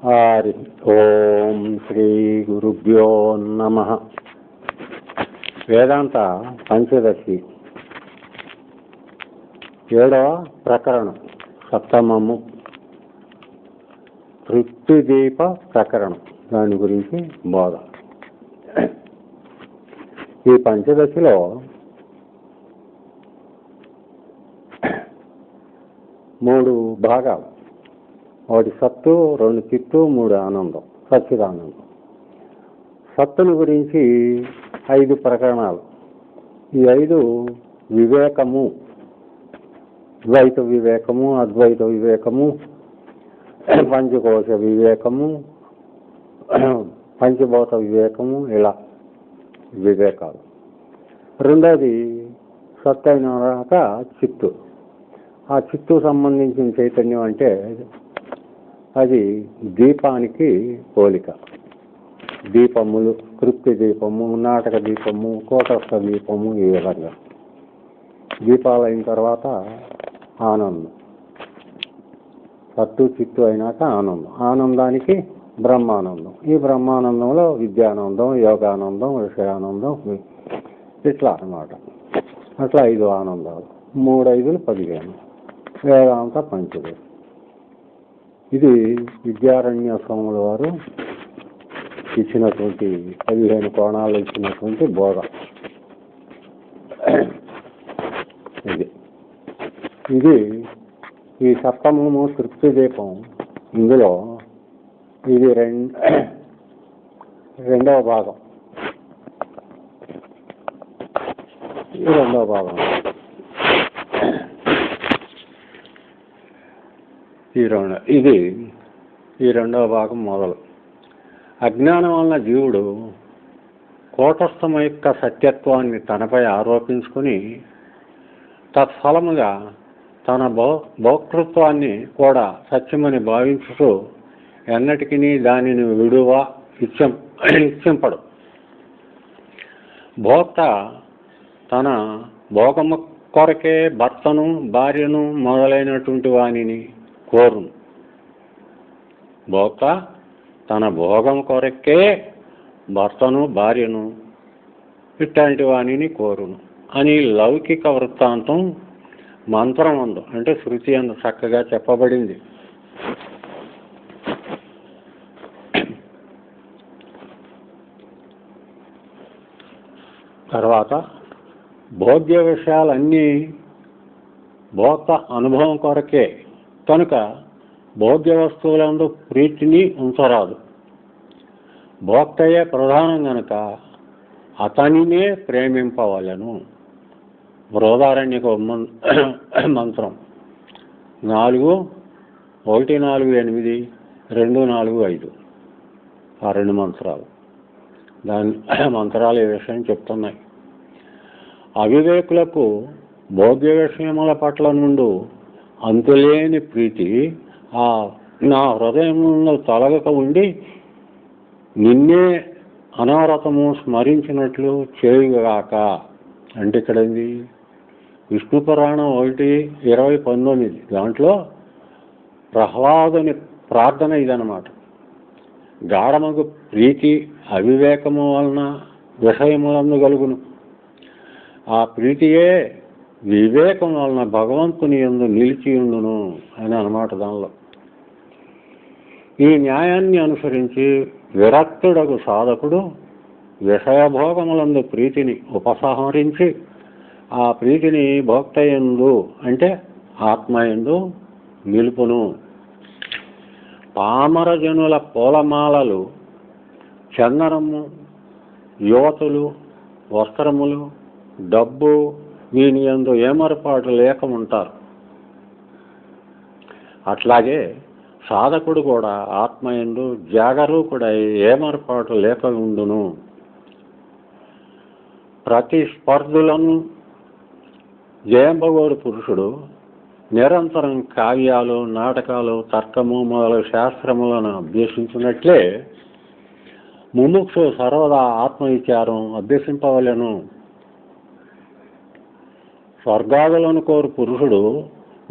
హరి ఓం శ్రీ గురుభ్యో నమః. వేదాంత పంచదశి 7వ ప్రకరణం, సప్తమము, తృప్తిదీప ప్రకరణం. దాని గురించి బోధ. ఈ పంచదశిలో 3 భాగాలు. 1 సత్తు, 2 చిత్తు, 3 ఆనందం, సచ్చిదానందం. సత్తుని గురించి 5 ప్రకరణాలు. ఈ 5 వివేకము, ద్వైత వివేకము, అద్వైత వివేకము, పంచకోశ వివేకము, పంచభూత వివేకము, ఇలా వివేకాలు. రెండోది సత్తు అయినాక చిత్తు. ఆ చిత్తు సంబంధించిన చైతన్యం అంటే అది దీపానికి పోలిక. దీపములు, తృప్తి దీపము, నాటక దీపము, కోటస్థ దీపము, ఈ విధంగా దీపాలు అయిన తర్వాత ఆనందం. సత్తు చిత్తు అయినాక ఆనందం. ఆనందానికి బ్రహ్మానందం. ఈ బ్రహ్మానందంలో విద్యానందం, యోగానందం, విషయానందం, ఇట్లా అన్నమాట. అట్లా 5 ఆనందాలు. 3 5 15. వేదాంత పంచదశి. ఇది విద్యారణ్య స్వాముల వారు ఇచ్చినటువంటి 15 కోణాలు ఇచ్చినటువంటి బోధ. ఇది ఈ సప్తమము తృప్తి దీపం. ఇందులో ఇది రెండవ భాగం. ఇది రెండవ భాగం. ఈ రెండవ భాగం మొదలు. అజ్ఞానం వలన జీవుడు కూటస్థం యొక్క సత్యత్వాన్ని తనపై ఆరోపించుకుని తత్ఫలముగా తన భోక్తృత్వాన్ని కూడా సత్యమని భావించుతూ ఎన్నటికీ దానిని ఇచ్చింపడు. భోక్త తన భోగము కొరకే భర్తను, భార్యను మొదలైనటువంటి వానిని కోరును. భోక్త తన భోగం కొరకే భర్తను, భార్యను, ఇట్లాంటి వాణిని కోరును అని లౌకిక వృత్తాంతం మంత్రం అందు, అంటే శృతి అందు చక్కగా చెప్పబడింది. తర్వాత భోగ్య విషయాలన్నీ భోక్త అనుభవం కొరకే కనుక భోగ్య వస్తువులందు ప్రీతిని ఉంచరాదు. భోక్తయే ప్రధానం కనుక అతనినే ప్రేమింపవలను. బృహదారణ్యక మంత్రం 4:1-4, 8, 2-4-5. ఆ 2 మంత్రాలు. దాని మంత్రాలు ఈ విషయం చెప్తున్నాయి. అవివేకులకు భోగ్య విషయముల పట్ల నుండి అంతులేని ప్రీతి నా హృదయంలో తొలగక ఉండి నిన్నే అనారతము స్మరించినట్లు చేయుగాక. అంటే ఇక్కడండి విష్ణు పురాణం 1:20-19. దాంట్లో ప్రహ్లాదుని ప్రార్థన ఇదన్నమాట. గాఢమగు ప్రీతి అవివేకము వలన విషయములందు కలుగును. ఆ ప్రీతియే వివేకం వలన భగవంతుని యందు నిలిచియుండును అని అన్నమాట. దానిలో ఈ న్యాయాన్ని అనుసరించి విరక్తుడగు సాధకుడు విషయభోగములందు ప్రీతిని ఉపసంహరించి ఆ ప్రీతిని భోక్తయందు, అంటే ఆత్మయందు నిలుపును. పామరజనుల పూలమాలలు, చందనము, యువతులు, వస్త్రములు, డబ్బు, వీని యందు ఏమరపాటు లేక ఉంటారు. అట్లాగే సాధకుడు కూడా ఆత్మయందు జాగరూకుడై ఏమరపాటు లేక ఉండును. ప్రతిస్పర్ధులను జయంబగోడు పురుషుడు నిరంతరం కావ్యాలు, నాటకాలు, తర్కము మొదలగు శాస్త్రములను అభ్యసించినట్లే ముముక్షు సర్వదా ఆత్మవిచారం అభ్యసింపవలెను. స్వర్గాదులను కోరు పురుషుడు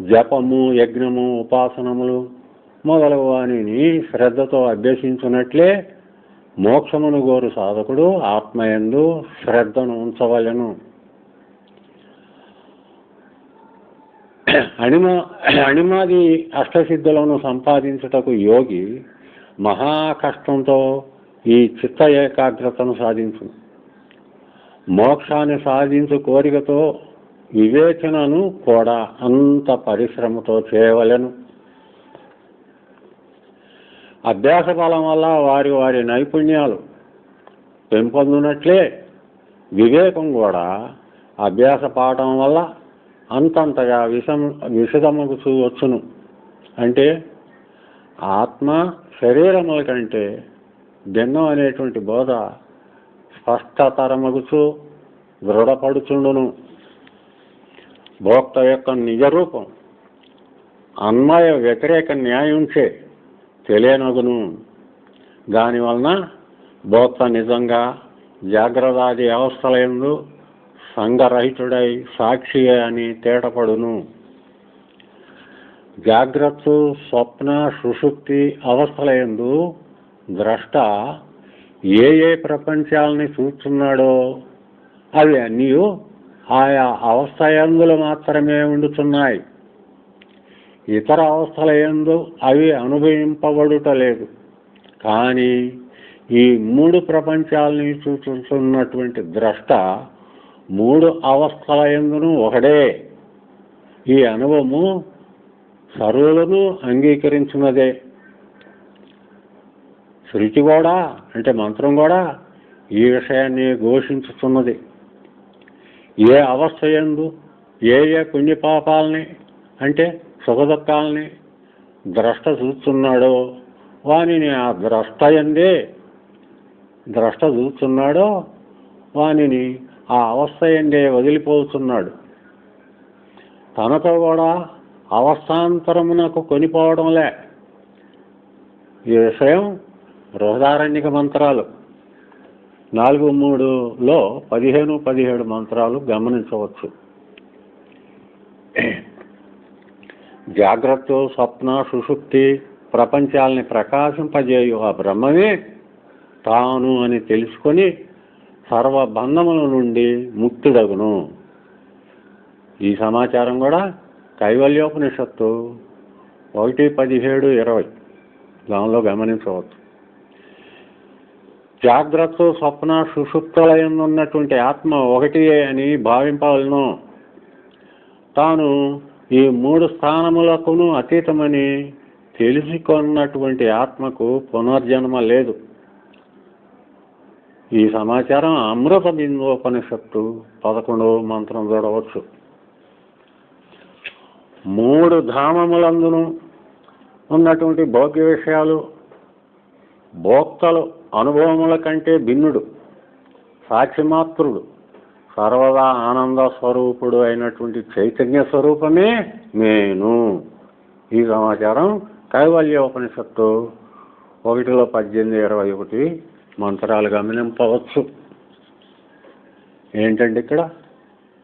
జపము, యజ్ఞము, ఉపాసనములు మొదలగు వానిని శ్రద్ధతో అభ్యసించున్నట్లే మోక్షమును గోరు సాధకుడు ఆత్మయందు శ్రద్ధను ఉంచవలెను. అణిమాది అష్టసిద్ధులను సంపాదించుటకు యోగి మహాకష్టంతో ఈ చిత్త ఏకాగ్రతను సాధించు. మోక్షాన్ని సాధించు కోరికతో వివేచనను కూడా అంత పరిశ్రమతో చేయవలెను. అభ్యాస బలం వల్ల వారి వారి నైపుణ్యాలు పెంపొందినట్లే వివేకం కూడా అభ్యాస పాఠం వల్ల అంతంతగా విశదముకు వచ్చును. అంటే ఆత్మ శరీరముల కంటే భిన్నం అనేటువంటి బోధ స్పష్టతరమగుచు దృఢపడుచుండును. భోక్త యొక్క నిజరూపం అన్వయ వ్యతిరేక న్యాయంచే తెలియనగును. దానివలన భోక్త నిజంగా జాగ్రత్తాది అవస్థలందు సంగరహితుడై సాక్షి అని తేటపడును. జాగ్రత్త, స్వప్న, సుషుప్తి అవస్థలందు ద్రష్ట ఏ ఏ ప్రపంచాలని చూస్తున్నాడో అవి అన్నీ ఆయా అవస్థయందులు మాత్రమే ఉండుతున్నాయి. ఇతర అవస్థల యందు అవి అనుభవింపబడుటలేదు. కానీ ఈ మూడు ప్రపంచాలని చూస్తున్నటువంటి ద్రష్ట మూడు అవస్థల యందును ఒకడే. ఈ అనుభవము సర్వులను అంగీకరించినదే. శృతి కూడా అంటే మంత్రం కూడా ఈ విషయాన్ని ఘోషించుతున్నది. ఏ అవస్థ యందు ఏ ఏ పుణ్యపాపాలని అంటే సుఖదుఖాలని ద్రష్ట చూస్తున్నాడో వానిని ఆ ద్రష్ట చూస్తున్నాడో వానిని ఆ అవస్థ యందే వదిలిపోతున్నాడు. తనతో కూడా అవస్థాంతరమునకు కొనిపోవడంలే. ఈ విషయం బృహదారణ్యక మంత్రాలు 4:3లో 15-17 మంత్రాలు గమనించవచ్చు. జాగ్రత్త, స్వప్న, సుషుప్తి ప్రపంచాలని ప్రకాశింపజేయు ఆ బ్రహ్మమే తాను అని తెలుసుకొని సర్వబంధముల నుండి ముక్తుడగును. ఈ సమాచారం కూడా కైవల్యోపనిషత్తు 1:17-20 దానిలో గమనించవచ్చు. జాగ్రత్త, స్వప్న, సుషుప్తులయందు ఉన్నటువంటి ఆత్మ ఒకటియే అని భావింపవలను. తాను ఈ మూడు స్థానములకును అతీతమని తెలుసుకున్నటువంటి ఆత్మకు పునర్జన్మ లేదు. ఈ సమాచారం అమృత బిందోపనిషత్తు 11వ మంత్రం చూడవచ్చు. మూడు ధామములందును ఉన్నటువంటి భోగ్య విషయాలు భోక్తలు అనుభవముల కంటే భిన్నుడు, సాక్షిమాత్రుడు, సర్వదా ఆనంద స్వరూపుడు అయినటువంటి చైతన్య స్వరూపమే నేను. ఈ సమాచారం కైవల్యోపనిషత్తు 1:18-21 మంత్రాలు గమనింపవచ్చు. ఏంటంటే ఇక్కడ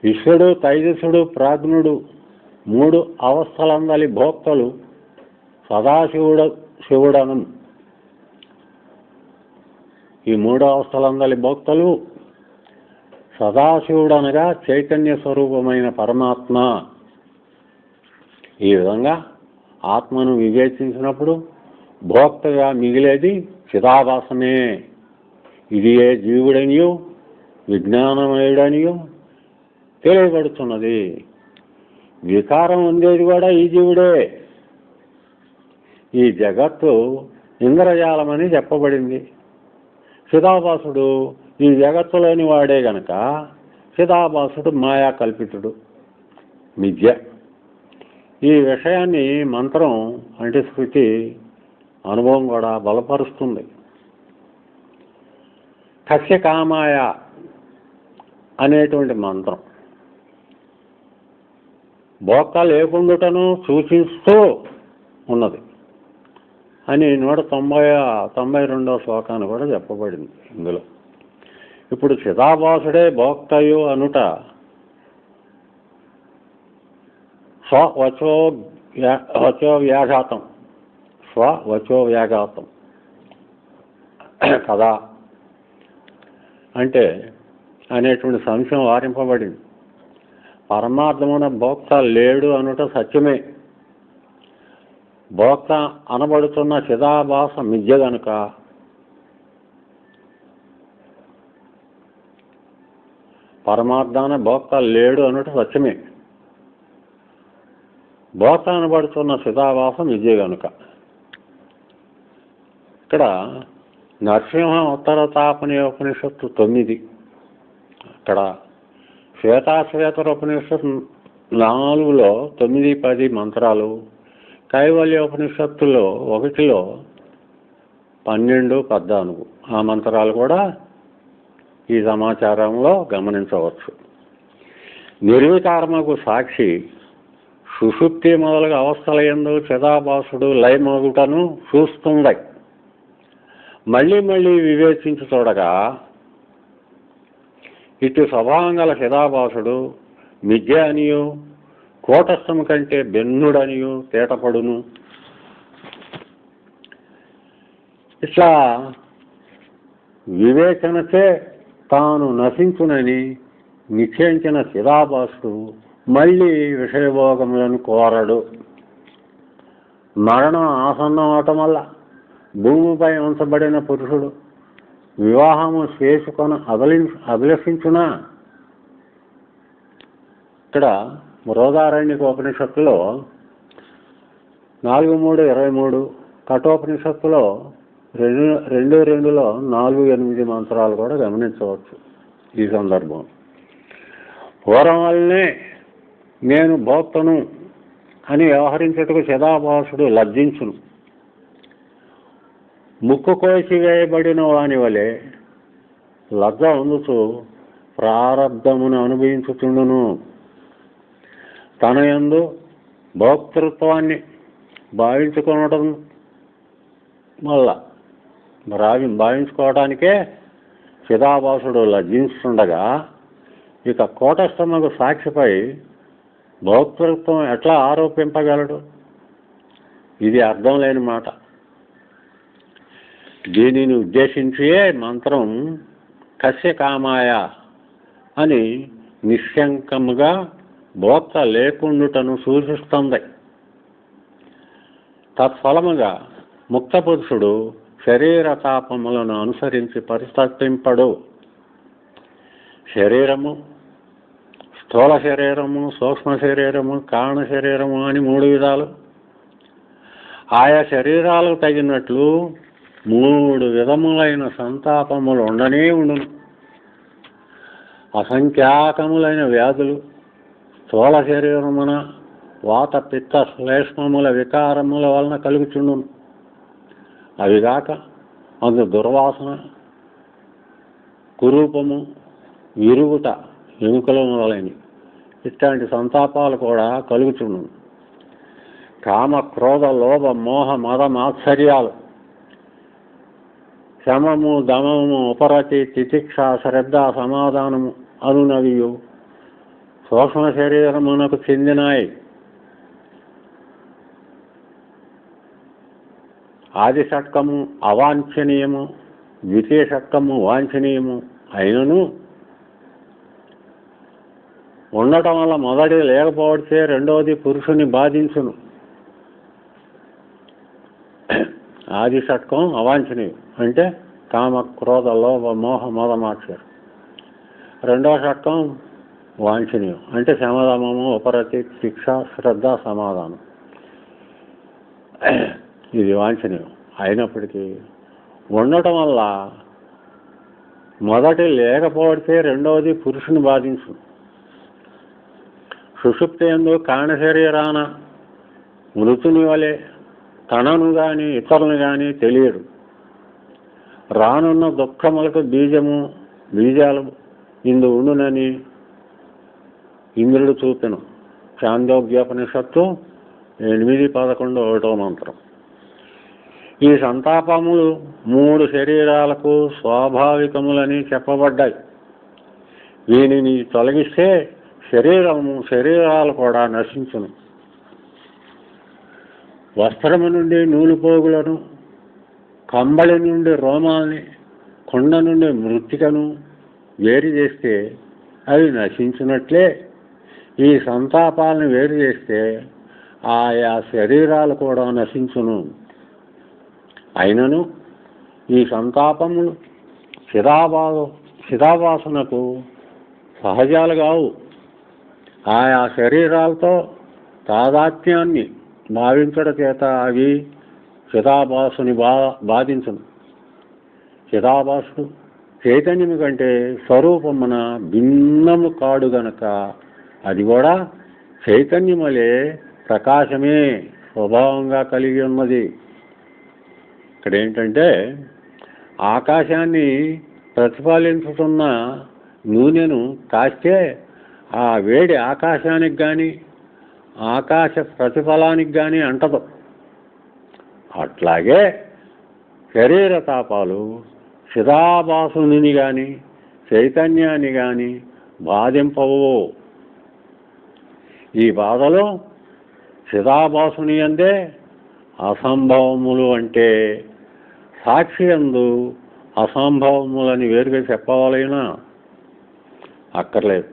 విశ్వడు, తైజసుడు, ప్రాజ్ఞుడు మూడు అవస్థలందలి భోక్తలు శివుడను. ఈ మూడు అవస్థలందలి భోక్తలు సదాశివుడనగా చైతన్య స్వరూపమైన పరమాత్మ. ఈ విధంగా ఆత్మను వివేచించినప్పుడు భోక్తగా మిగిలేది చిదాభాసమే. ఇది ఏ జీవుడనియో విజ్ఞానమయుడనియో తెలియబడుతున్నది. వికారం ఉండేది కూడా ఈ జీవుడే. ఈ జగత్తు ఇంద్రజాలమని చెప్పబడింది. చిదాభాసుడు ఈ జగత్తులోని వాడే గనక చిదాభాసుడు మాయా కల్పితుడు, మిథ్య. ఈ విషయాన్ని మంత్రం అంటే శృతి అనుభవం కూడా బలపరుస్తుంది. కస్య కామాయ అనేటువంటి మంత్రం భోక్త లేకుండుటను సూచిస్తూ ఉన్నది అని 192వ శ్లోకాన్ని కూడా చెప్పబడింది ఇందులో. ఇప్పుడు చిదాభాసుడే భోక్తయు అనుట వచో వ్యాఘాతం, వచో వ్యాఘాతం కదా అంటే అనేటువంటి సంశయం వారింపబడింది. పరమార్థమున భోక్త లేడు అనుట సత్యమే. భోక్త అనబడుతున్న చిదాభాస మిథ్య గనుక పరమార్థాన భోక్త లేడు అనుట సత్యమే. భోక్త అనబడుతున్న చిదాభాస మిథ్య గనుక ఇక్కడ నరసింహ ఉత్తర తాపని ఉపనిషత్తు 9, అక్కడ శ్వేతాశ్వేతర ఉపనిషత్తు 4లో 9, 10 మంత్రాలు, కైవల్య ఉపనిషత్తులో 1లో 12, 14 ఆ మంత్రాలు కూడా ఈ సమాచారంలో గమనించవచ్చు. నిర్వికారముకు సాక్షి సుషుప్తి మొదలగు అవస్థల యందు చిదాభాసుడు లయమగుటను చూస్తుంది. మళ్ళీ మళ్ళీ వివేచించి చూడగా ఇటు స్వభావం గల చిదాభాసుడు మిథ్య అనియు కూటస్థము కంటే భిన్నుడనియు తేటపడును. ఇట్లా వివేచనచే తాను నశించునని నిశ్చయించిన చిదాభాసుడు మళ్ళీ విషయభోగములను కోరడు. మరణం ఆసన్నం అవటం వల్ల భూమిపై ఉంచబడిన పురుషుడు వివాహము చేసుకొని అభిలషించునా. ఇక్కడ బృహదారణ్యక ఉపనిషత్తులో 4:3-23, కఠోపనిషత్తులో 2:2లో 4-8 మంత్రాలు కూడా గమనించవచ్చు. ఈ సందర్భం పూర్వం వల్లనే నేను భోక్తను అని వ్యవహరించుటకు చిదాభాసుడు లజ్జించును. ముక్కు కోసి వేయబడిన వాని వలె లజ్జ అందుతూ ప్రారబ్ధమును అనుభవించుచుండును. తన యందు భోక్తృత్వాన్ని భావించుకోవడం వల్ల భావించుకోవడానికే చిదాభాసుడు లజ్జించుండగా ఇక కూటస్థముకు సాక్షిపై భోక్తృత్వం ఎట్లా ఆరోపింపగలడు? ఇది అర్థం లేని మాట. దీనిని ఉద్దేశించియే మంత్రం కస్య కామాయ అని నిశ్శంకముగా భోక్త లేకుండుటను సూచిస్తుంది. తత్ఫలముగా ముక్త పురుషుడు శరీర తాపములను అనుసరించి పరితప్పింపడు. శరీరము, స్థూల శరీరము, సూక్ష్మ శరీరము, కారణ శరీరము అని 3 విధాలు. ఆయా శరీరాలకు తగినట్లు 3 విధములైన సంతాపములు ఉండనే ఉండును. అసంఖ్యాకములైన వ్యాధులు స్థూల శరీరమున వాత పిత్త శ్లేష్మముల వికారముల వలన కలుగుచుండును. అవిగాక అందు దుర్వాసన, కురూపము, విరుగుట, ఎముకలు మొదలైనవి ఇట్లాంటి సంతాపాలు కూడా కలుగుచుండును. కామ, క్రోధ, లోభ, మోహ, మద, మాత్సర్యాలు, శమము, దమము, ఉపరతి, తితిక్ష, శ్రద్ధ, సమాధానము అనునవియు సూక్ష్మ శరీరమునకు చెందినాయి. ఆది షట్కము అవాంఛనీయము, ద్వితీయ షట్కము వాంఛనీయము అయినను ఉండటం వల్ల మొదటి లేకపోతే రెండవది పురుషుని బాధించును. ఆది షట్కం అవాంఛనీయం అంటే కామ, క్రోధ, లోభ, మోహ, మద, మాత్సర్యం. రెండవ షట్కం వాంఛనీయం అంటే శమదమము, ఉపరతి, శిక్ష, శ్రద్ధ, సమాధానం. ఇది వాంఛనీయం అయినప్పటికీ ఉండటం వల్ల మొదటి లేకపోతే రెండవది పురుషుని బాధించు. సుషుప్తి యందు కారణ శరీరాన మృతుని వలె తనను కానీ ఇతరులను కానీ తెలియడు. రానున్న దుఃఖములకు బీజాలు ఇందు ఉండునని ఇంద్రుడు చూపెను. చాందోగ్యోపనిషత్తు 8-11 మంత్రం. ఈ సంతాపములు 3 శరీరాలకు స్వాభావికములని చెప్పబడ్డాయి. వీనిని తొలగిస్తే శరీరాలు కూడా నశించును. వస్త్రము నుండి నూలు పోగులను, కంబళి నుండి రోమాల్ని, కొండ నుండి మృత్తికను వేరు చేస్తే అవి నశించినట్లే ఈ సంతాపాలను వేరు చేస్తే ఆయా శరీరాలు కూడా నశించును. అయినను ఈ సంతాపములు చిదాభాసనకు సహజాలు కావు. ఆయా శరీరాలతో తాదాత్మ్యాన్ని భావించడం చేత అవి చిదాభాసుని బాధించును. చిదాభాసుడు చైతన్యము కంటే స్వరూపమున భిన్నము కాడు గనక అది కూడా చైతన్యమలే ప్రకాశమే స్వభావంగా కలిగి ఉన్నది. ఇక్కడ ఏంటంటే ఆకాశాన్ని ప్రతిఫలించుతున్న నూనెను కాస్తే ఆ వేడి ఆకాశానికి కానీ ఆకాశ ప్రతిఫలానికి కానీ అంటదు. అట్లాగే శరీర తాపాలు చిదాభాసుని కానీ చైతన్యాన్ని కానీ బాధింపవు. ఈ బాధలో చిదాభాసుని అందే అసంభవములు అంటే సాక్షి యందు అసంభవములని వేరుగా చెప్పవాలైనా అక్కర్లేదు.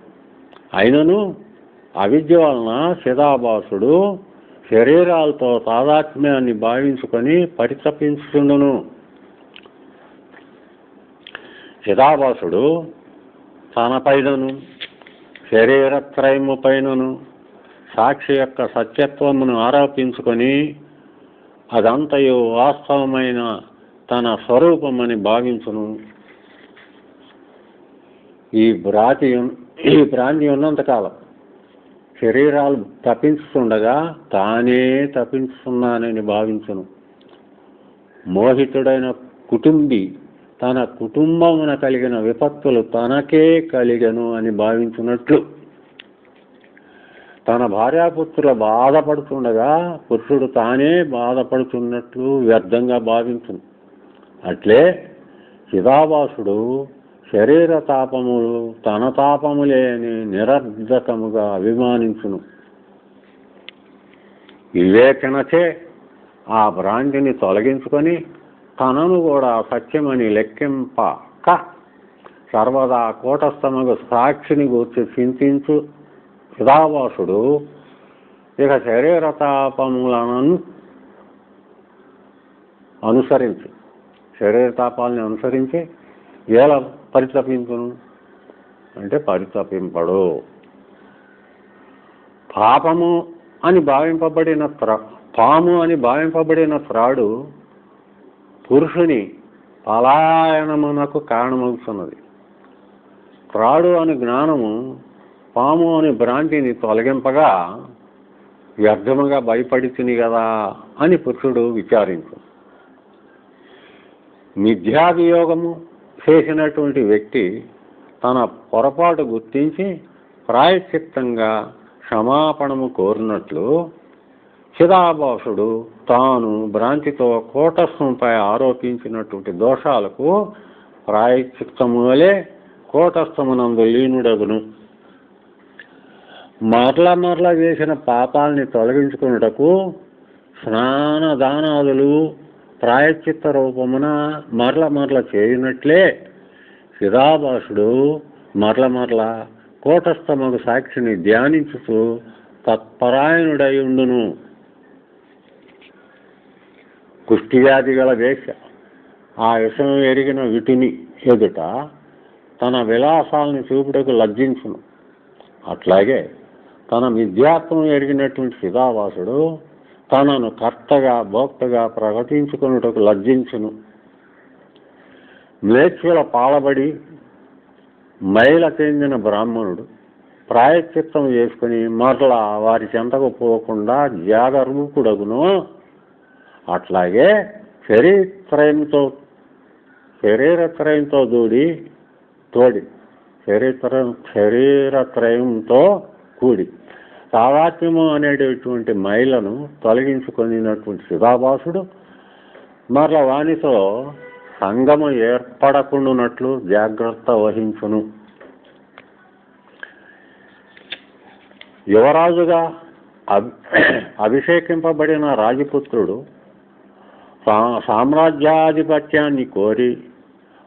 అయినను అవిద్య వలన చిదాభాసుడు శరీరాలతో తాదాత్మ్యాన్ని భావించుకొని పరితపించుతుండును. చిదాభాసుడు తనపైనను శరీరత్రయము పైనను సాక్షి యొక్క సత్యత్వమును ఆరోపించుకొని అదంతయు వాస్తవమైన తన స్వరూపమని భావించును. ఈ భ్రాంతి ఉన్నంతకాలం శరీరాలు తప్పించుతుండగా తానే తప్పించుతున్నానని భావించును. మోహితుడైన కుటుంబి తన కుటుంబమున కలిగిన విపత్తులు తనకే కలిగను అని భావించున్నట్లు తన భార్యాపుత్రుల బాధపడుతుండగా పురుషుడు తానే బాధపడుతున్నట్లు వ్యర్థంగా భావించును. అట్లే చిదాభాసుడు శరీర తాపములు తన తాపములే అని నిరర్ధకముగా అభిమానించును. వివేచనచే ఆ భ్రాంతిని తొలగించుకొని తనను కూడా సత్యమని లెక్కింపక సర్వదా కూటస్థముగా సాక్షిని గూర్చి చింతించు చిదాభాసుడు ఇక శరీర తాపములను అనుసరించి శరీర తాపాలని అనుసరించి ఎలా పరితపించును అంటే పరితపింపడు. పాము అని భావింపబడిన త్రాడు పురుషుని పలాయనమునకు కారణమవుతున్నది. త్రాడు అని జ్ఞానము పాము అని భ్రాంతిని తొలగింపగా వ్యర్థముగా భయపడితిని కదా అని పురుషుడు విచారించు. మిథ్యాభియోగము చేసినటువంటి వ్యక్తి తన పొరపాటు గుర్తించి ప్రాయశ్చిత్తంగా క్షమాపణము కోరినట్లు చిదాభాసుడు తాను భ్రాంతితో కూటస్థంపై ఆరోపించినటువంటి దోషాలకు ప్రాయశ్చిత్తము వలె కూటస్థమునందు లీనుడగును. మరల చేసిన పాపాలని తొలగించుకున్నటకు స్నానదానాదులు ప్రాయశ్చిత్త రూపమున మరల చేయునట్లే చిదాభాసుడు మరల కూటస్థమగు సాక్షిని ధ్యానించుతూ తత్పరాయణుడై ఉండును. కుష్ఠివ్యాధి గల వేశ్య ఆ విషయం ఎరిగిన విటుని ఎదుట తన విలాసాలను చూపుటకు లజ్జించును. అట్లాగే తన మిథ్యాత్వం ఎరిగినటువంటి చిదాభాసుడు తనను కర్తగా భోక్తగా ప్రకటించుకున్నటకు లజ్జించును. మ్లేచ్ఛుల పాలబడి మైల చెందిన బ్రాహ్మణుడు ప్రాయశ్చిత్తం చేసుకుని మరలా వారి చెంతకు పోకుండా జాగరూకుడగును. అట్లాగే శరీరత్రయంతో కూడి తాదాత్మ్యము అనేటటువంటి మైలను తొలగించుకున్నటువంటి చిదాభాసుడు మరల వానితో సంగము ఏర్పడకుండానట్లు జాగ్రత్త వహించును. యువరాజుగా అభిషేకింపబడిన రాజపుత్రుడు సామ్రాజ్యాధిపత్యాన్ని కోరి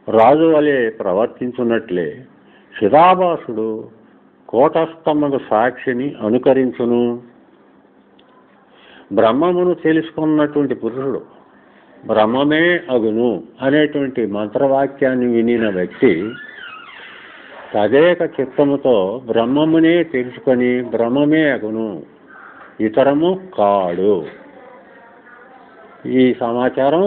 రాజు వలె ప్రవర్తించున్నట్లే చిదాభాసుడు కూటస్థమ్మకు సాక్షిని అనుకరించును. బ్రహ్మమును తెలుసుకున్నటువంటి పురుషుడు బ్రహ్మమే అగును అనేటువంటి మంత్రవాక్యాన్ని వినిన వ్యక్తి తదేక చిత్తముతో బ్రహ్మమునే తెలుసుకొని బ్రహ్మమే అగును, ఇతరము కాడు. ఈ సమాచారం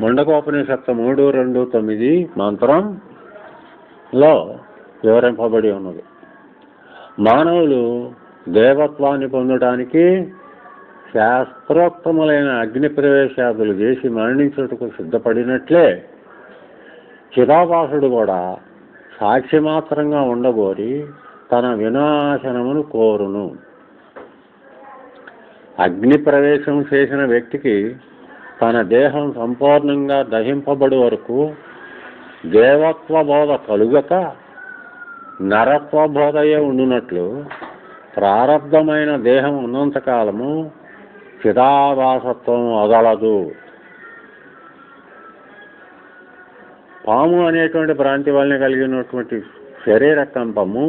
ముండకోపనిషత్తు 3:2-9 మంత్రంలో వివరింపబడి ఉన్నది. మానవులు దేవత్వాన్ని పొందడానికి శాస్త్రోక్తములైన అగ్ని ప్రవేశాదులు చేసి మరణించుటకు సిద్ధపడినట్లే చిదాభాసుడు కూడా సాక్షి మాత్రంగా ఉండగోరి తన వినాశనమును కోరును. అగ్ని ప్రవేశం చేసిన వ్యక్తికి తన దేహం సంపూర్ణంగా దహింపబడి వరకు దేవత్వ బోధ కలుగక నరత్వ బోధయే ఉండునట్లు ప్రారబ్ధమైన దేహం ఉన్నంతకాలము చిదాభాసత్వం వదలదు. పాము అనేటువంటి భ్రాంతి వలన కలిగినటువంటి శరీర కంపము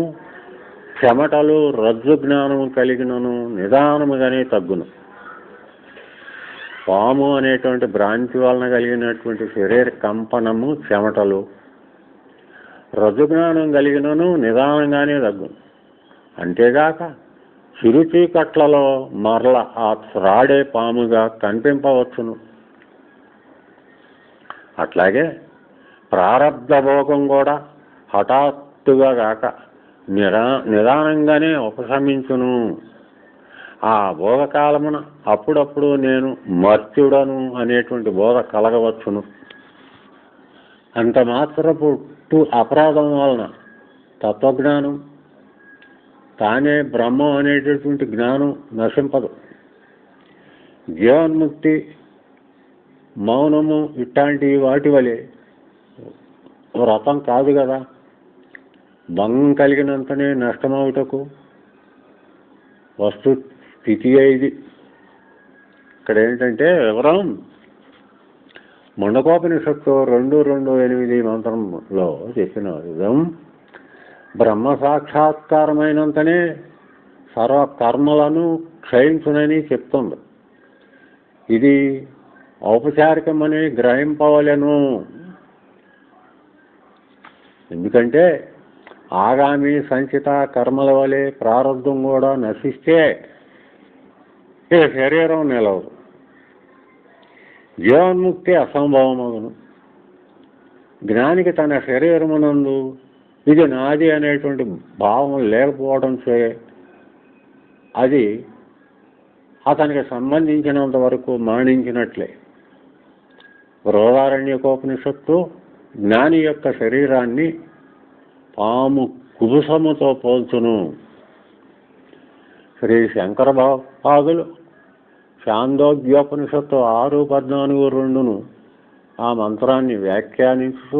చెమటలు రజ్జు జ్ఞానము కలిగినను నిదానముగానే తగ్గును. పాము అనేటువంటి భ్రాంతి వలన కలిగినటువంటి శరీర కంపనము చెమటలు రజ్జు జ్ఞానం కలిగినను నిదానంగానే తగ్గును. అంతేగాక చిరుచీకట్లలో మరల ఆ త్రాడే పాముగా కనిపింపవచ్చును. అట్లాగే ప్రారబ్ధ భోగం కూడా హఠాత్తుగా కాక నిదానంగానే ఉపశమించును. ఆ భోగకాలమున అప్పుడప్పుడు నేను మర్త్యుడను అనేటువంటి బోధ కలగవచ్చును. అంత మాత్రపు అపరాధం వలన తత్వజ్ఞానం తానే బ్రహ్మం అనేటటువంటి జ్ఞానం నశింపదు. జీవన్ముక్తి మౌనము ఇట్లాంటి వాటి వలె వ్రతం కాదు కదా. భంగం కలిగినంతనే నష్టమవుటకు వస్తు స్థితి ఇది. ఇక్కడ ఏంటంటే వివరం ముండకోపనిషత్తు 2:2-8 మంత్రంలో చెప్పిన విధం బ్రహ్మ సాక్షాత్కారమైనంతనే సర్వ కర్మలను క్షయించునని చెప్తుంది. ఇది ఔపచారికమని గ్రహింపవలెను. ఎందుకంటే ఆగామి సంచిత కర్మల వలె ప్రారంధం కూడా నశిస్తే ఇక శరీరం నిలవదు. జీవన్ముక్తి అసంభవమగును. జ్ఞానికి తన శరీరమునందు ఇది నాది అనేటువంటి భావం లేకపోవడం చే అది అతనికి సంబంధించినంత వరకు మరణించినట్లే. బృహదారణ్యకోపనిషత్తు జ్ఞాని యొక్క శరీరాన్ని పాము కుబుసముతో పోల్చును. శ్రీ శంకర భగవత్పాదులు ఛాందోగ్యోపనిషత్తు 6:14-2 ఆ మంత్రాన్ని వ్యాఖ్యానిస్తూ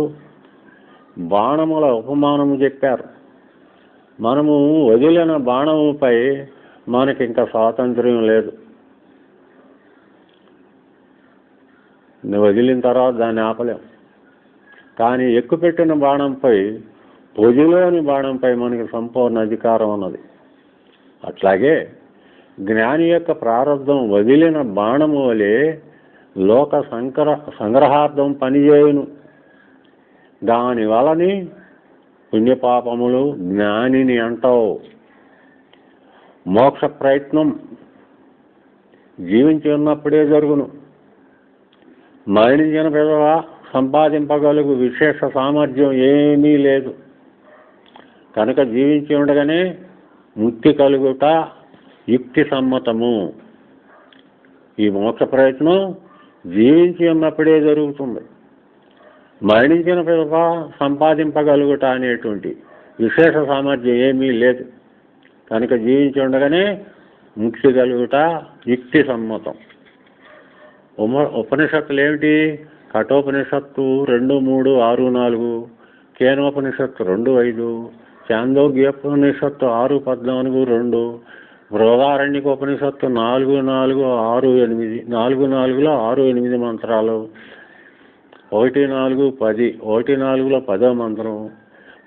బాణముల ఉపమానము చెప్పారు. మనము వదిలిన బాణముపై మనకింక స్వాతంత్ర్యం లేదు. వదిలిన తర్వాత దాన్ని ఆపలేం. కానీ ఎక్కుపెట్టిన బాణంపై పొదిలోని బాణంపై మనకి సంపూర్ణ అధికారం ఉన్నది. అట్లాగే జ్ఞాని యొక్క ప్రారంధం వదిలిన బాణము వలె లోక సంగ్రహార్థం పనిచేయును. దాని వలని పుణ్యపాపములు జ్ఞానిని అంటావు. మోక్ష ప్రయత్నం జీవించి ఉన్నప్పుడే జరుగును. మరణించిన పిదవ సంపాదింపగలుగు విశేష సామర్థ్యం ఏమీ లేదు. కనుక జీవించి ఉండగానే ముక్తి కలుగుట యుక్తి సమ్మతము. ఈ మోక్ష ప్రయత్నం జీవించి ఉన్నప్పుడే జరుగుతుంది. మరణించిన పిదవ సంపాదింపగలుగుట అనేటువంటి విశేష సామర్థ్యం ఏమీ లేదు. కనుక జీవించి ఉండగానే ముక్తి కలుగుట యుక్తి సమ్మతం. ఉపనిషత్తులు ఏమిటి? కఠోపనిషత్తు 2:3-6-4, కేనోపనిషత్తు 2:5, చాందోగ్యోపనిషత్తు 6:14-2, బృహదారణ్యకోపనిషత్తు 4-4-6-8 4-4లో 6-8 మంత్రాలు, 1-4-10 1-4లో 10వ మంత్రం,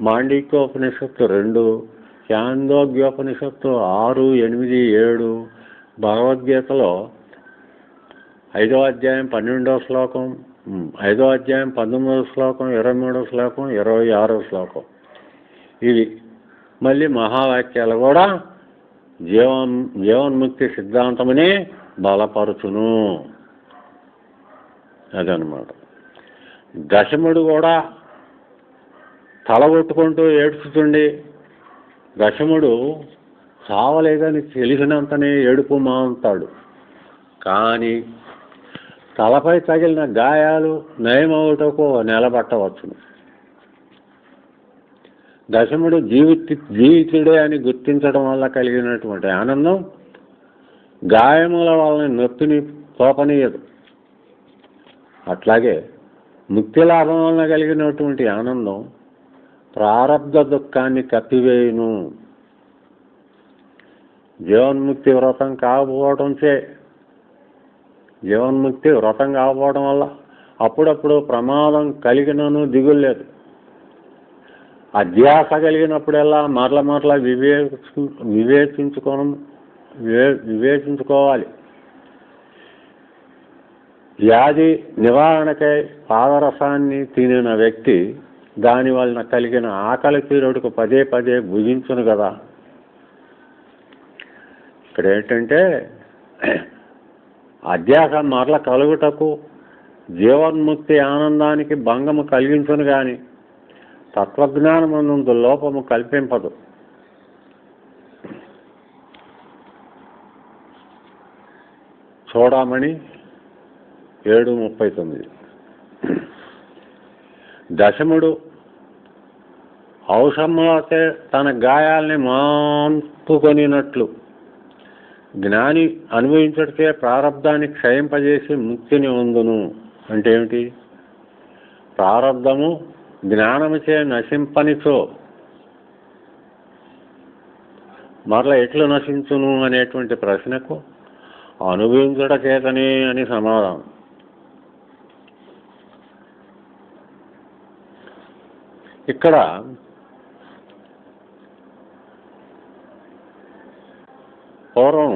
మాండవికోపనిషత్తు 2, ఛాందోగ్యోపనిషత్తు 6-8-7, భగవద్గీతలో 5వ అధ్యాయం 12వ శ్లోకం, 5వ అధ్యాయం 19వ శ్లోకం, 23వ శ్లోకం, 26వ శ్లోకం. ఇవి మళ్ళీ మహావాక్యాలు కూడా జీవన్ముక్తి సిద్ధాంతమని బలపరుచును. అదనమాట. దశముడు కూడా తలగొట్టుకుంటూ ఏడ్చుతుండి, దశముడు చావలేదని తెలిసినంతనే ఏడుపు మాంతాడు. కానీ తలపై తగిలిన గాయాలు నయమవుటకు నిలబట్టవచ్చును. దశముడు జీవితుడే అని గుర్తించడం వల్ల కలిగినటువంటి ఆనందం గాయముల వలన నొప్పిని పోపనీయదు. అట్లాగే ముక్తి లాభం వలన కలిగినటువంటి ఆనందం ప్రారబ్ధ దుఃఖాన్ని కప్పివేయును. జీవన్ముక్తి వ్రతం కాకపోవడం వల్ల అప్పుడప్పుడు ప్రమాదం కలిగినను దిగులు లేదు. అధ్యాస కలిగినప్పుడల్లా మరల వివేచించుకోవాలి. వ్యాధి నివారణకై పాదరసాన్ని తినిన వ్యక్తి దాని వలన కలిగిన ఆకలి తీరుడుకు పదే పదే భుజించును కదా. ఇక్కడ ఏంటంటే అధ్యాస మరల కలుగుటకు జీవన్ముక్తి ఆనందానికి భంగము కలిగించును గాని తత్వజ్ఞానమునందు లోపము కల్పింపదు. చూడమని 7:39. దశముడు ఔషధములతో తన గాయాల్ని మాన్పుకొనినట్లు జ్ఞాని అనుభవించడితే ప్రారబ్ధాన్ని క్షయింపజేసి ముక్తిని పొందును. అంటే ఏమిటి? ప్రారబ్ధము జ్ఞానముచే నశింపనిచో మరల ఎట్లు నశించును అనేటువంటి ప్రశ్నకు అనుభవించట చేతనే అని సమాధానం. ఇక్కడ పూర్వం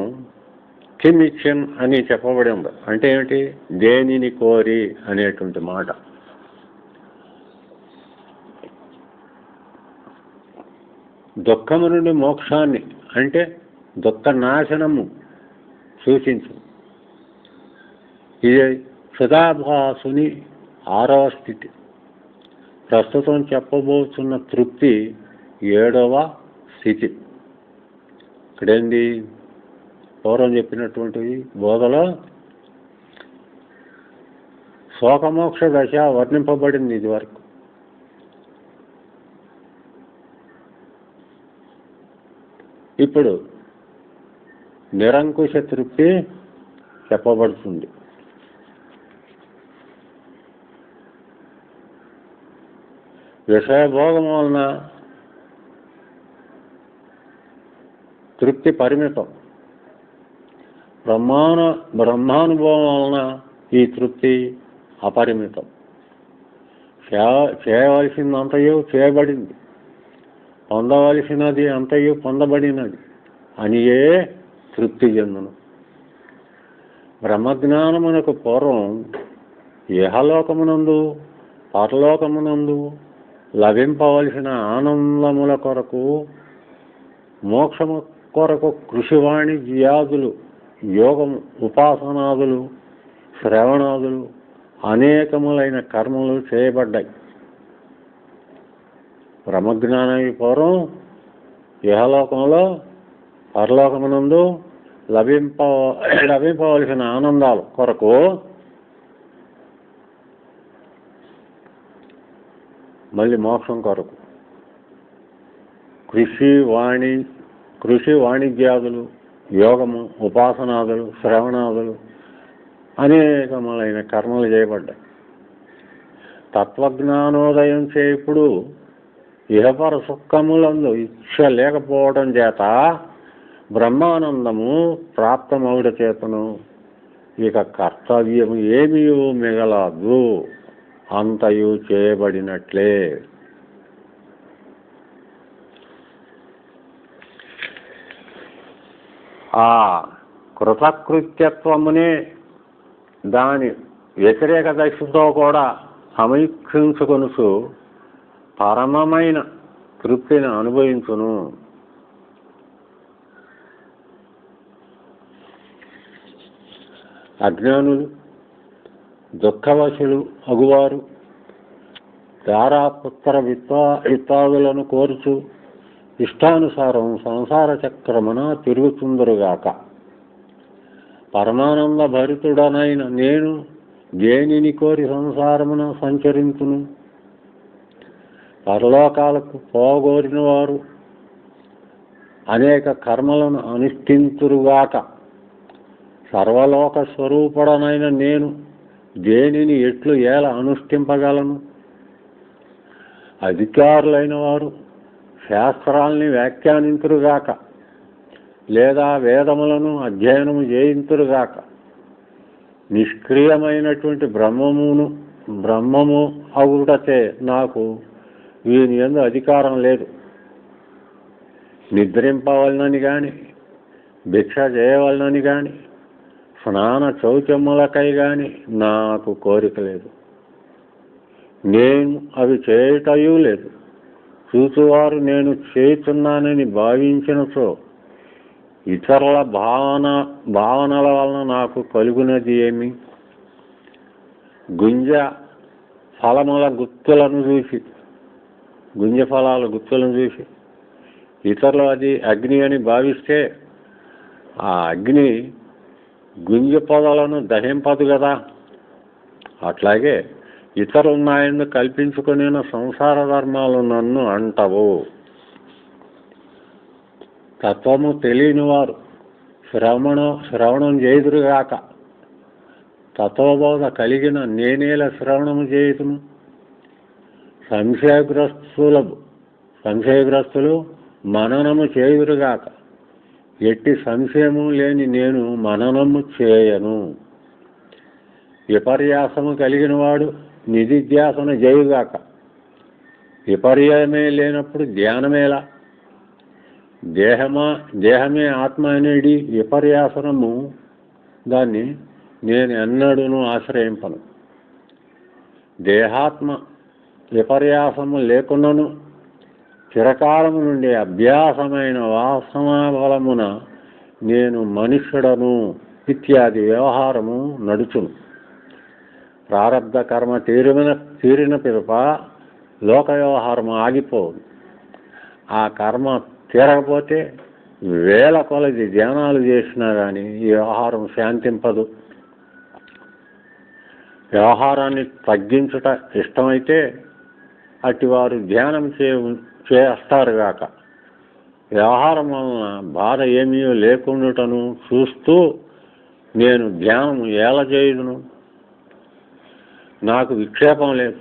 కిమిక్షన్ అని చెప్పబడి ఉంది. అంటే ఏమిటి? దేనిని కోరి అనేటువంటి మాట. దుఃఖము నుండి మోక్షాన్ని అంటే దుఃఖ నాశనము సూచించు. ఇది చిదాభాసుని 6వ స్థితి. ప్రస్తుతం చెప్పబోతున్న తృప్తి 7వ స్థితి. ఇక్కడేంది? పూర్వం చెప్పినటువంటివి బోధలో శోకమోక్ష దశ వర్ణింపబడింది ఇది వరకు. ఇప్పుడు నిరంకుశ తృప్తి చెప్పబడుతుంది. విషయభోగం వలన తృప్తి పరిమితం. బ్రహ్మానుభవం వలన ఈ తృప్తి అపరిమితం. చేయవలసిందంతయు చేయబడింది, పొందవలసినది అంతయు పొందబడినది అనియే తృప్తి చెందును. బ్రహ్మజ్ఞానమునకు పూర్వం ఇహలోకమునందు పరలోకమునందు లభింపవలసిన ఆనందముల కొరకు మోక్షము కొరకు కృషివాణిజ్యాదులు, యోగము, ఉపాసనాదులు, శ్రవణాదులు అనేకములైన కర్మలు చేయబడ్డాయి. బ్రహ్మజ్ఞానానికి పూర్వం ఇహలోకంలో పరలోకమునందు లభింపవలసిన ఆనందాల కొరకు మళ్ళీ మోక్షం కొరకు కృషి వాణిజ్యాదులు, యోగము, ఉపాసనాదులు, శ్రవణాదులు అనేకములైన కర్మలు చేయబడ్డాయి. తత్వజ్ఞానోదయం ఇప్పుడు ఇహపర సుఖములందు ఇచ్చ లేకపోవడం చేత బ్రహ్మానందము ప్రాప్తమౌట చేతను ఇక కర్తవ్యము ఏమీ మిగలదు, అంతయు చేయబడినట్లే. ఆ కృతకృత్యత్వమునే దాని వ్యతిరేక దశతో కూడా సమీక్షించుకొనుచు పరమమైన తృప్తిని అనుభవించును. అజ్ఞానులు దుఃఖవశులు అగువారు ధారాపుత్ర విత్తాదులను కోరుచు ఇష్టానుసారం సంసార చక్రమున తిరుగుతుందరుగాక. పరమానంద భరితుడనైన నేను దేనిని కోరి సంసారమున సంచరించును? పరలోకాలకు పోగోరిన వారు అనేక కర్మలను అనుష్ఠింతురుగాక. సర్వలోక స్వరూపుడనైన నేను దేనిని ఎట్లు ఎలా అనుష్ఠింపగలను? అధికారులైన వారు శాస్త్రాల్ని వ్యాఖ్యానింతురుగాక, లేదా వేదములను అధ్యయనము చేయింతురుగాక. నిష్క్రియమైనటువంటి బ్రహ్మము అవుటచే నాకు వీని యందు అధికారం లేదు. నిద్రింపవలనని గాని, భిక్ష చేయవలనని గాని, స్నాన శౌచములకై గాని నాకు కోరిక లేదు. నేను అవి చేయుటయూ లేదు. చూచువారు నేను చేయుచున్నానని భావించినచో ఇతరుల భావనల వలన నాకు కలుగునది ఏమి? గుంజ ఫలాల గుత్తులను చూసి ఇతరులు అది అగ్ని అని భావిస్తే ఆ అగ్ని గుంజ పొదలను దహింపదు కదా. అట్లాగే ఇతరులున్నాయని కల్పించుకునే సంసార ధర్మాలు నన్ను అంటవు. తత్వము తెలియని వారు శ్రవణం చేయుదురుగాక. తత్వబోధ కలిగిన నేనేల శ్రవణము చేయుదును? సంశయగ్రస్తులు మననము చేయుదురుగాక. ఎట్టి సంశయము లేని నేను మననము చేయను. విపర్యాసము కలిగిన వాడు నిధిధ్యాసన చేయుగాక. విపర్యమే లేనప్పుడు ధ్యానమేలా? దేహమే ఆత్మ అనేది విపర్యాసనము, దాన్ని నేను ఎన్నడూను ఆశ్రయింపను. దేహాత్మ విపర్యాసము లేకుండాను చిరకాలము నుండి అభ్యాసమైన వాసనా బలమున నేను మనుష్యుడను ఇత్యాది వ్యవహారము నడుచును. ప్రారబ్ధ కర్మ తీరిన పిదప లోక వ్యవహారం ఆగిపోదు. ఆ కర్మ తీరకపోతే వేల కొలది ధ్యానాలు చేసినా కానీ ఈ వ్యవహారం శాంతింపదు. వ్యవహారాన్ని తగ్గించుట ఇష్టమైతే అటివారు ధ్యానం చేస్తారుగాక. వ్యవహారం వలన బాధ ఏమీ లేకుండాటను చూస్తూ నేను ధ్యానం ఎలా చేయుదును? నాకు విక్షేపం లేదు,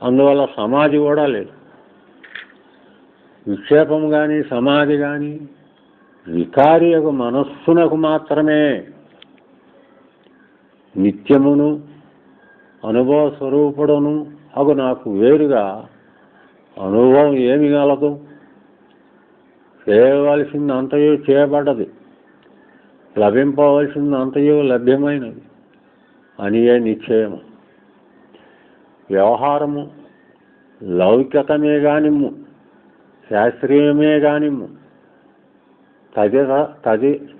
అందువల్ల సమాధి కూడా లేదు. విక్షేపం కానీ సమాధి కానీ వికారి యొక్క మనస్సునకు మాత్రమే. నిత్యమును అనుభవ స్వరూపుడును అగు నాకు వేరుగా అనుభవం ఏమి గలదు? చేయవలసింది అంతయు చేయబడ్డది, లభింపవలసింది అంతయు లభ్యమైనది అనియే నిశ్చయము. వ్యవహారము లౌకికమే గానిమ్ము, శాస్త్రీయమే గానిమ్ము,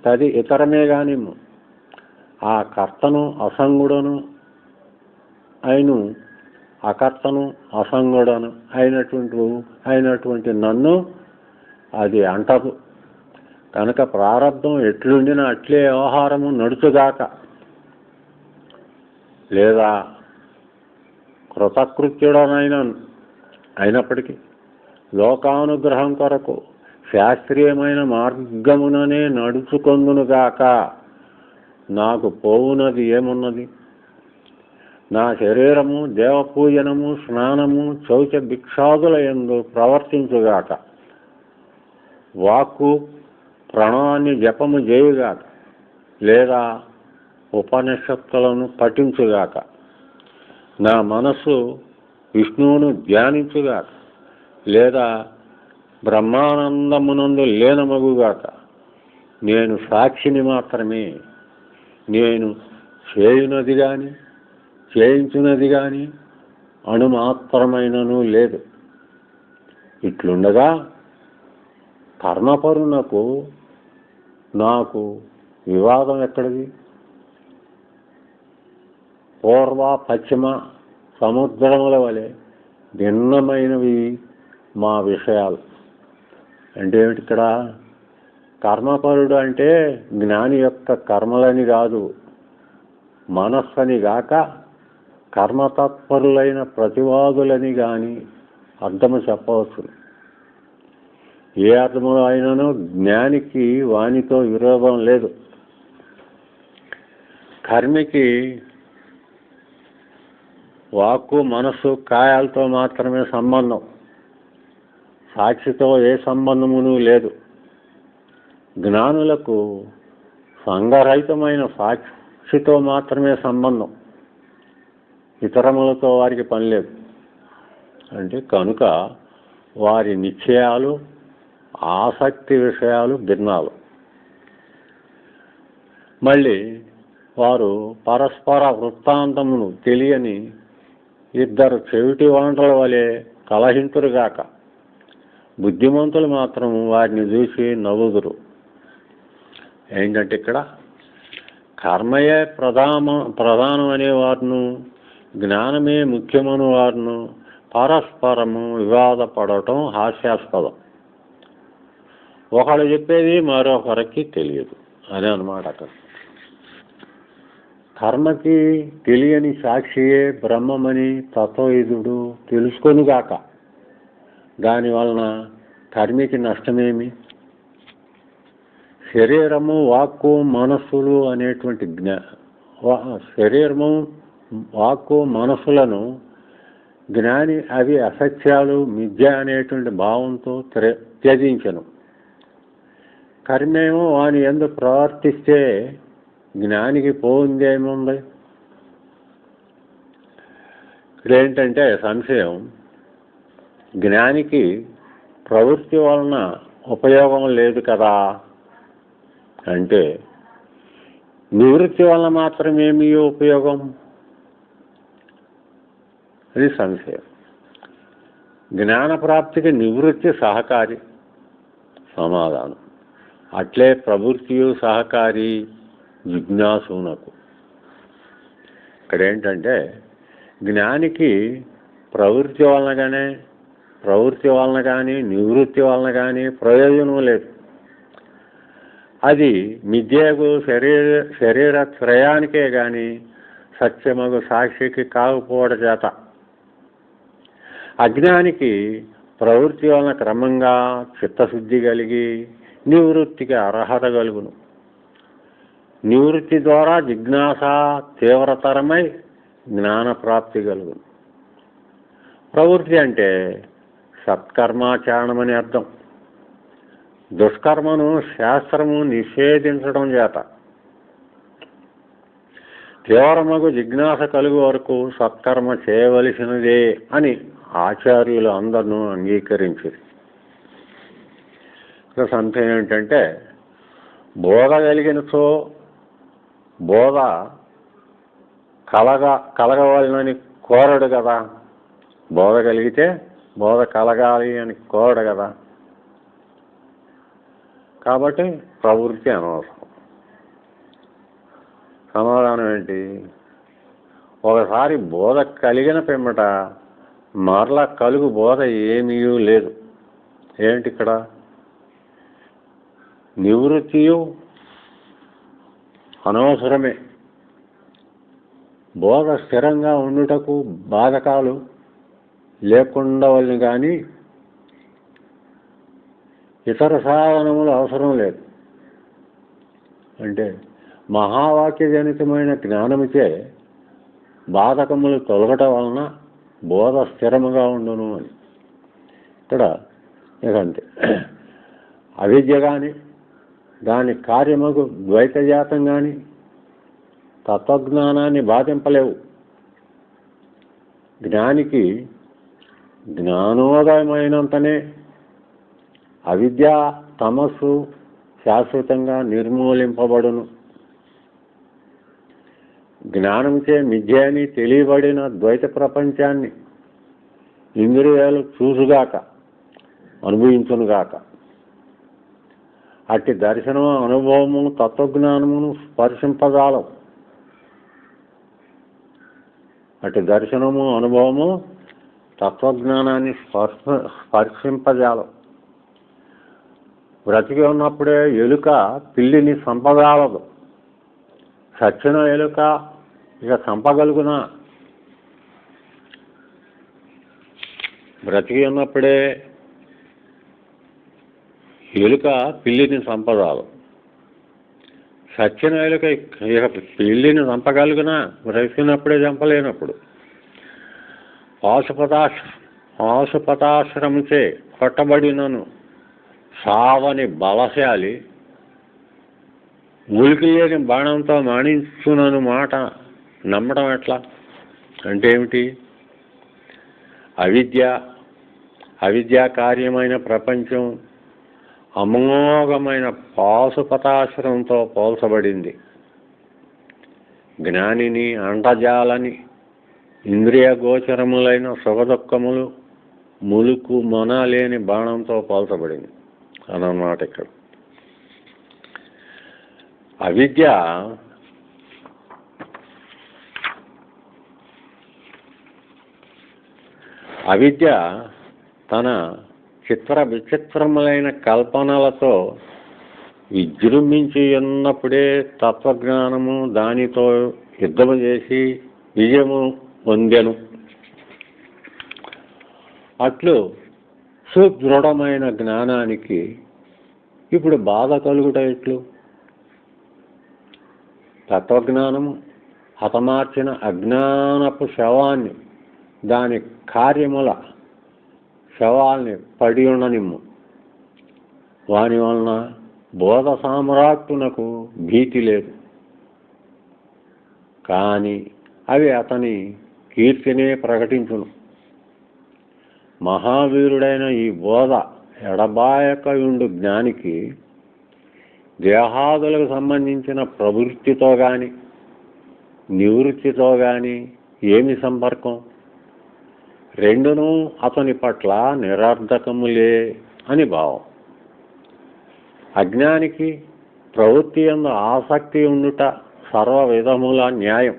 తది ఇతరమే గానిమ్ము, ఆ కర్తను అసంగుడను అయిను అకర్తను అసంగుడను అయినటువంటి నన్ను అది అంటదు. కనుక ప్రారబ్ధం ఎట్లుండిన అట్లే వ్యవహారము నడుచుగాక. లేదా అయినప్పటికీ లోకానుగ్రహం కొరకు శాస్త్రీయమైన మార్గముననే నడుచుకొందునుగాక. నాకు పోవునది ఏమున్నది? నా శరీరము దేవపూజనము, స్నానము, శౌచ భిక్షాదుల యందు ప్రవర్తించుగాక. వాక్కు ప్రణవాన్ని జపము చేయుగాక, లేదా ఉపనిషత్తులను పఠించుగాక. నా మనస్సు విష్ణువును ధ్యానించుగాక, లేదా బ్రహ్మానందమునందు లీనమగుగాక. నేను సాక్షిని మాత్రమే. నేను చేయునది కానీ చేయించున్నది కానీ అణుమాత్రమైనను లేదు. ఇట్లుండగా కర్మపరునకు నాకు వివాదం ఎక్కడిది? పూర్వ పశ్చిమ సముద్రముల వలె భిన్నమైనవి మా విషయాలు. అంటే ఏమిటి ఇక్కడ? కర్మపరుడు అంటే జ్ఞాని యొక్క కర్మలని కాదు, మనస్సని గాక కర్మతత్పరులైన ప్రతివాదులని కానీ అర్థము చెప్పవచ్చు. ఏ అర్థములో అయినను జ్ఞానికి వానితో విరోధం లేదు. కర్మికి వాక్కు మనస్సు కాయాలతో మాత్రమే సంబంధం, సాక్షితో ఏ సంబంధమును లేదు. జ్ఞానులకు సంఘరహితమైన సాక్షితో మాత్రమే సంబంధం, ఇతరములతో వారికి పని లేదు. అంటే కనుక వారి నిశ్చయాలు ఆసక్తి విషయాలు భిన్నాలు. మళ్ళీ వారు పరస్పర వృత్తాంతమును తెలియని ఇద్దరు చెవిటి వంటల వలె కలహింతురుగాక. బుద్ధిమంతులు మాత్రం వారిని చూసి నవ్వుదురు. ఏంటంటే ఇక్కడ కర్మయే ప్రధానం అనేవారును, జ్ఞానమే ముఖ్యమని వారును పరస్పరము వివాదపడటం హాస్యాస్పదం. ఒకళ్ళు చెప్పేది మరొకరికి తెలియదు అదే అన్నమాట. అక్కడ కర్మకి తెలియని సాక్షియే బ్రహ్మమని తత్వవిధుడు తెలుసుకొనుగాక. దానివలన కర్మికి నష్టమేమి? శరీరము వాక్కు మనస్సులు అనేటువంటి శరీరము వాక్కు మనస్సులను జ్ఞాని అవి అసత్యాలు మిథ్య అనేటువంటి భావంతో త్యజించను. కర్మేమో వాని యందు ప్రవర్తిస్తే జ్ఞానికి పోయిందేముంది? ఇక్కడేంటంటే సంశయం, జ్ఞానికి ప్రవృత్తి వలన ఉపయోగం లేదు కదా అంటే నివృత్తి వలన మాత్రమేమీ ఉపయోగం? అది సంశయం. జ్ఞానప్రాప్తికి నివృత్తి సహకారి సమాధానం. అట్లే ప్రవృత్తియు సహకారి జిజ్ఞాసునకు. ఇక్కడేంటంటే జ్ఞానికి ప్రవృత్తి వలన కానీ నివృత్తి వలన కానీ ప్రయోజనం లేదు. అది మిథ్యకు శరీర త్రయానికే కానీ సత్యమగు సాక్షికి కాకపోవడం చేత. అజ్ఞానికి ప్రవృత్తి వలన క్రమంగా చిత్తశుద్ధి కలిగి నివృత్తికి అర్హత కలుగును. నివృత్తి ద్వారా జిజ్ఞాస తీవ్రతరమై జ్ఞానప్రాప్తి కలుగును. ప్రవృత్తి అంటే సత్కర్మాచరణమని అర్థం. దుష్కర్మను శాస్త్రము నిషేధించడం చేత తీవ్రమగు జిజ్ఞాస కలుగు వరకు సత్కర్మ చేయవలసినదే అని ఆచార్యులు అందరినూ అంగీకరించారు. సంశయం ఏంటంటే బోధ కలిగినచో బోధ కలగవాలని కోరడు కదా. బోధ కలిగితే బోధ కలగాలి అని కోరడు కదా. కాబట్టి ప్రవృత్తి అనవసరం. సమాధానం ఏంటి? ఒకసారి బోధ కలిగిన పిమ్మట మరలా కలుగు బోధ ఏమీ లేదు. ఏంటి ఇక్కడ? నివృత్తియు అనవసరమే. బోధ స్థిరంగా ఉండుటకు బాధకాలు లేకుండా వాళ్ళని కానీ ఇతర సాధనములు అవసరం లేదు. అంటే మహావాక్యజనితమైన జ్ఞానముచే బాధకములు తొలగటం వలన బోధ స్థిరముగా ఉండును అని. ఇక్కడ ఇకంతే అవిద్య కానీ దాని కార్యముకు ద్వైతజాతం కానీ తత్వజ్ఞానాన్ని బాధింపలేవు. జ్ఞానికి జ్ఞానోదయమైనంతనే అవిద్య తమస్సు శాశ్వతంగా నిర్మూలింపబడును. జ్ఞానంచే మిథ్య అని తెలియబడిన ద్వైత ప్రపంచాన్ని ఇంద్రియాలు చూసుగాక అనుభవించునుగాక. అట్టి దర్శనము అనుభవము తత్వజ్ఞానమును స్పర్శింపజాలవు. అట్టి దర్శనము అనుభవము తత్వజ్ఞానాన్ని స్పర్శింపజాలవు. బ్రతికి ఉన్నప్పుడే ఎలుక పిల్లిని చంపజాలదు. చచ్చిన ఎలుక ఇక చంపగలుగునా? బ్రతికి ఉన్నప్పుడే ఎలుక పిల్లిని చంపజాలదు. చచ్చిన ఎలుక ఇక పిల్లిని చంపగలుగునా? బ్రతికినప్పుడే చంపలేనప్పుడు. పాశుపతాశ్రమంచే కొట్టబడినను సావని బలశాలి ఉలికి లేని బాణంతో మాణించునను మాట నమ్మడం ఎట్లా? అంటే ఏమిటి? అవిద్యా కార్యమైన ప్రపంచం అమోఘమైన పాశుపతాశ్రమంతో పోల్చబడింది. జ్ఞానిని అంటజాలని ఇంద్రియ గోచరములైన సుఖదుఖములు ములుకు మొన లేని బాణంతో పోల్చబడింది అన్నమాట. ఇక్కడ అవిద్య తన చిత్ర విచిత్రములైన కల్పనలతో విజృంభించి ఉన్నప్పుడే తత్వజ్ఞానము దానితో యుద్ధము చేసి విజయము పొందెను. అట్లు సుదృఢమైన జ్ఞానానికి ఇప్పుడు బాధ కలుగుట ఎట్లు? తత్వజ్ఞానము హతమార్చిన అజ్ఞానపు శవాన్ని, దాని కార్యముల శవాల్ని పడి ఉండనిమ్ము. వాని వలన బోధ సామ్రాట్టునకు భీతి లేదు. కానీ అవి అతని కీర్తినే ప్రకటించును. మహావీరుడైన ఈ బోధ ఎడబాయకయుండు జ్ఞానికి దేహాదులకు సంబంధించిన ప్రవృత్తితో కానీ నివృత్తితో కానీ ఏమి సంపర్కం? రెండునూ అతని పట్ల నిరర్ధకములే అని భావం. అజ్ఞానికి ప్రవృత్తి యందు ఆసక్తి ఉండుట సర్వ విధముల న్యాయం.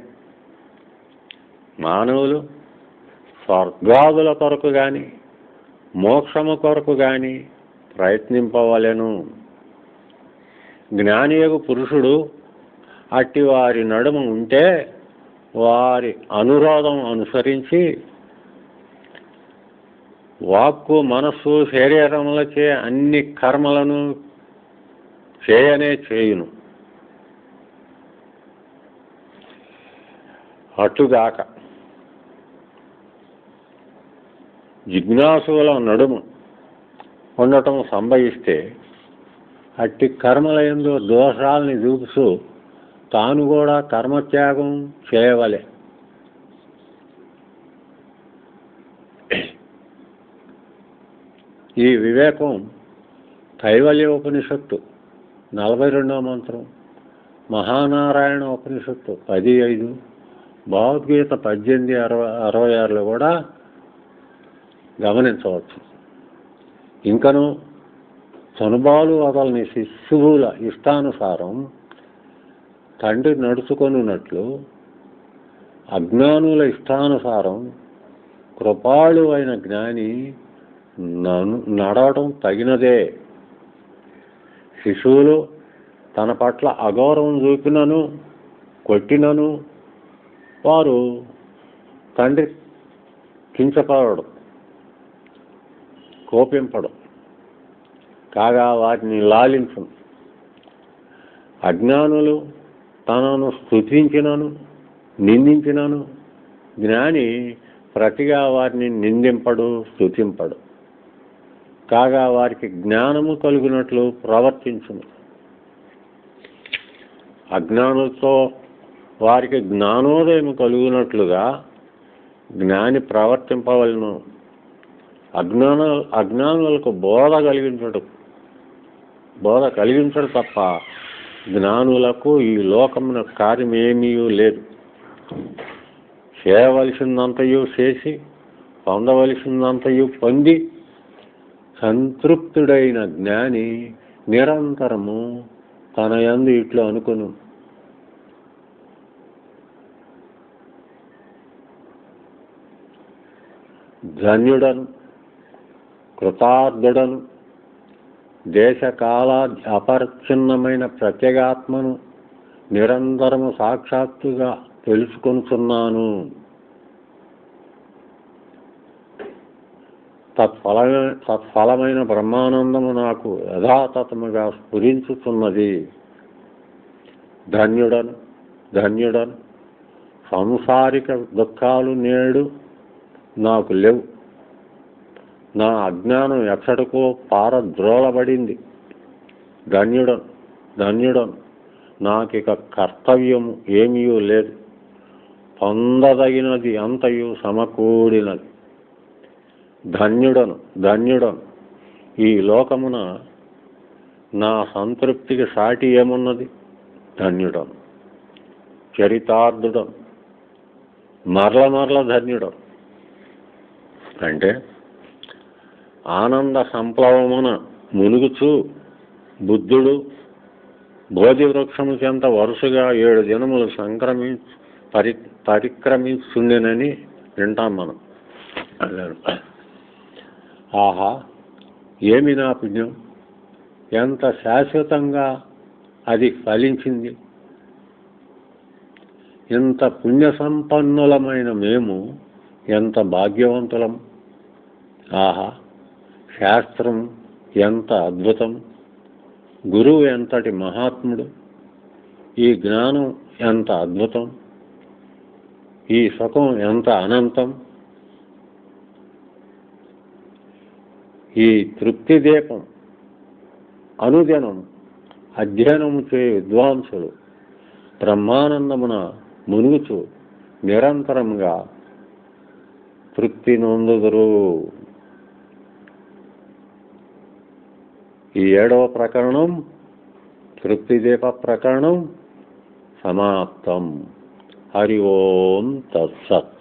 మానవులు స్వర్గాదుల కొరకు కానీ మోక్షము కొరకు కానీ ప్రయత్నింపవలెను. జ్ఞానియగు పురుషుడు అట్టి వారి నడుమ ఉంటే వారి అనురోధం అనుసరించి వాక్కు మనస్సు శరీరములచే అన్ని కర్మలను చేయును. అటుగాక జిజ్ఞాసుల నడుము ఉండటం సంభవిస్తే అట్టి కర్మల యందు దోషాలని చూపుతూ తాను కూడా కర్మత్యాగం చేయవలె. ఈ వివేకం కైవల్య ఉపనిషత్తు 42వ మంత్రం, మహానారాయణ ఉపనిషత్తు 10:5, భగవద్గీత 18:66లో కూడా గమనించవచ్చు. ఇంకను చనుబాలు వదలని శిశువుల ఇష్టానుసారం తండ్రి నడుచుకొనున్నట్లు అజ్ఞానుల ఇష్టానుసారం కృపాళు అయిన జ్ఞాని నడవటం తగినదే. శిశువులు తన పట్ల అగౌరవం చూపినను కొట్టినను వారు తండ్రి కించపడడు, కోపింపడు, కాగా వారిని లాలించును. అజ్ఞానులు తనను స్తుతించినను నిందించినను జ్ఞాని ప్రతిగా వారిని నిందింపడు, స్తుతింపడు, కాగా వారికి జ్ఞానము కలిగినట్లు ప్రవర్తించును. అజ్ఞానులతో వారికి జ్ఞానోదయం కలుగునట్లుగా జ్ఞాని ప్రవర్తింపవలను. అజ్ఞానులకు బోధ కలిగించడు తప్ప జ్ఞానులకు ఈ లోకమున కార్యమేమీ లేదు. చేయవలసిందంతయు చేసి పొందవలసిందంతయు పొంది సంతృప్తుడైన జ్ఞాని నిరంతరము తన యందు ఇట్లు అనుకును, ధన్యుడను, కృతార్థుడను, దేశకాల అపరిచ్ఛిన్నమైన ప్రత్యేగాత్మను నిరంతరము సాక్షాత్తుగా తెలుసుకొనుచున్నాను. తత్ఫలమైన బ్రహ్మానందము నాకు యథాతథముగా స్ఫురించుతున్నది. ధన్యుడను, సంసారిక దుఃఖాలు నేడు నాకు లేవు. నా అజ్ఞానం ఎచ్చటకో పారద్రోలబడింది. ధన్యుడను, నాకిక కర్తవ్యము ఏమీ లేదు. పొందదగినది అంతయు సమకూడినది. ధన్యుడను, ఈ లోకమున నా సంతృప్తికి సాటి ఏమున్నది? ధన్యుడను, చరితార్థుడను, మరల ధన్యుడను. అంటే ఆనంద సంప్లవమున మునుగుచూ బుద్ధుడు బోధి వృక్షము చెంత వరుసగా 7 దినములు పరిక్రమిస్తుండేనని వింటాం మనం. ఆహా, ఏమి నా పుణ్యం! ఎంత శాశ్వతంగా అది ఫలించింది! ఇంత పుణ్య సంపన్నులమైన మేము ఎంత భాగ్యవంతులం! ఆహా, శాస్త్రం ఎంత అద్భుతం! గురువు ఎంతటి మహాత్ముడు! ఈ జ్ఞానం ఎంత అద్భుతం! ఈ సుఖం ఎంత అనంతం! ఈ తృప్తి దీపం అనుదినం అధ్యయనము చేయు విద్వాంసులు బ్రహ్మానందమున మునుగుచు నిరంతరంగా తృప్తి నొందుదురు. ఈ 7వ ప్రకరణం, తృప్తిదీప ప్రకరణం సమాప్తం. హరి ఓం తత్సత్.